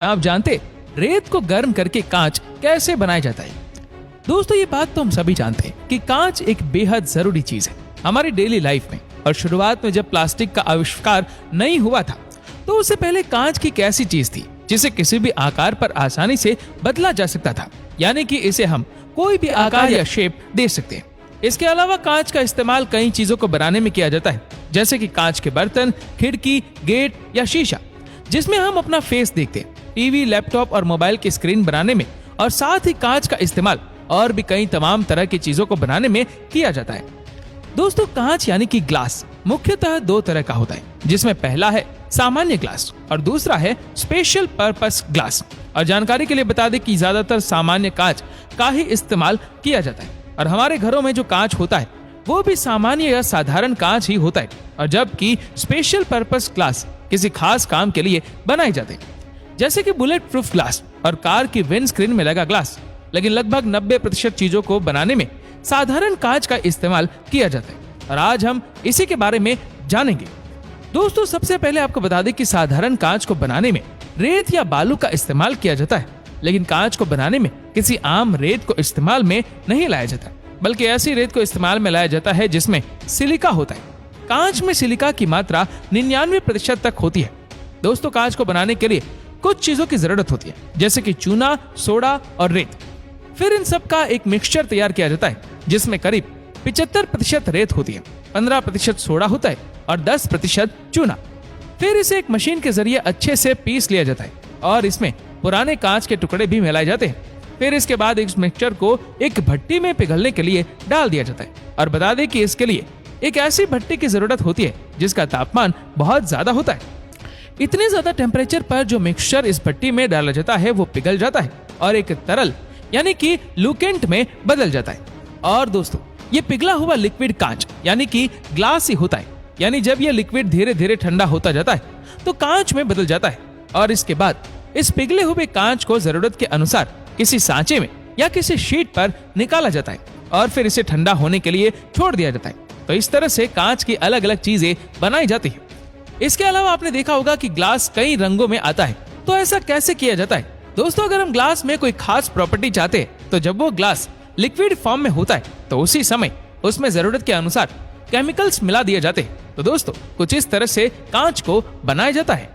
आप जानते रेत को गर्म करके कांच कैसे बनाया जाता है? दोस्तों ये बात तो हम सभी जानते हैं कि कांच एक बेहद जरूरी चीज है हमारी डेली लाइफ में। और शुरुआत में जब प्लास्टिक का आविष्कार नहीं हुआ था तो उससे पहले कांच की एक ऐसी चीज थी जिसे किसी भी आकार पर आसानी से बदला जा सकता था, यानी कि इसे हम कोई भी आकार या शेप दे सकते हैं। इसके अलावा कांच का इस्तेमाल कई चीजों को बनाने में किया जाता है, जैसे कि कांच के बर्तन, खिड़की, गेट या शीशा जिसमें हम अपना फेस देखते हैं, टीवी, लैपटॉप और मोबाइल की स्क्रीन बनाने में, और साथ ही कांच का इस्तेमाल और भी कई तमाम तरह की चीजों को बनाने में किया जाता है। दोस्तों कांच यानी कि ग्लास मुख्यतः दो तरह का होता है, जिसमें पहला है सामान्य ग्लास और दूसरा है स्पेशल पर्पस ग्लास। और जानकारी के लिए बता दें कि ज्यादातर सामान्य कांच का ही इस्तेमाल किया जाता है और हमारे घरों में जो कांच होता है वो भी सामान्य या साधारण कांच ही होता है, और जबकि स्पेशल पर्पस ग्लास किसी खास काम के लिए बनाए जाते हैं, जैसे कि बुलेट प्रूफ ग्लास और कार की विंड स्क्रीन में लगा ग्लास। लेकिन लगभग 90% चीजों को बनाने में साधारण कांच का इस्तेमाल किया जाता है और आज हम इसी के बारे में जानेंगे। दोस्तों सबसे पहले आपको बता दें कि साधारण कांच को बनाने में रेत या बालू का इस्तेमाल किया जाता है, लेकिन कांच को बनाने में किसी आम रेत को इस्तेमाल में नहीं लाया जाता, बल्कि ऐसी रेत को इस्तेमाल में लाया जाता है जिसमें सिलिका होता है। कांच में सिलिका की मात्रा 99% तक होती है। दोस्तों कांच को बनाने के लिए कुछ चीजों की जरूरत होती है, जैसे कि चूना, सोडा और रेत। फिर इन सब का एक मिक्सचर तैयार किया जाता है जिसमें करीब 75% रेत होती है, 15% सोडा होता है और 10% चूना। फिर इसे एक मशीन के जरिए अच्छे से पीस लिया जाता है और इसमें पुराने कांच के टुकड़े भी मिलाए जाते हैं। फिर इसके बाद इस मिक्सचर को एक भट्टी में पिघलने के लिए डाल दिया जाता है। और बता दें कि इसके लिए एक ऐसी भट्टी की जरूरत होती है जिसका तापमान बहुत ज्यादा होता है। इतने ज्यादा टेम्परेचर पर जो मिक्सचर इस भट्टी में डाला जाता है वो पिघल जाता है और एक तरल यानी कि लुकेंट में बदल जाता है। और दोस्तों ये पिघला हुआ लिक्विड कांच यानी कि ग्लास ही होता है, यानी जब ये लिक्विड धीरे धीरे ठंडा होता जाता है तो कांच में बदल जाता है और इसके बाद इस पिघले हुए कांच को जरूरत के अनुसार किसी सांचे में या किसी शीट पर निकाला जाता है और फिर इसे ठंडा होने के लिए छोड़ दिया जाता है। तो इस तरह से कांच की अलग अलग चीजें बनाई जाती है। इसके अलावा आपने देखा होगा कि ग्लास कई रंगों में आता है, तो ऐसा कैसे किया जाता है? दोस्तों अगर हम ग्लास में कोई खास प्रॉपर्टी चाहते हैं तो जब वो ग्लास लिक्विड फॉर्म में होता है तो उसी समय उसमें जरूरत के अनुसार केमिकल्स मिला दिए जाते हैं। तो दोस्तों कुछ इस तरह से कांच को बनाया जाता है।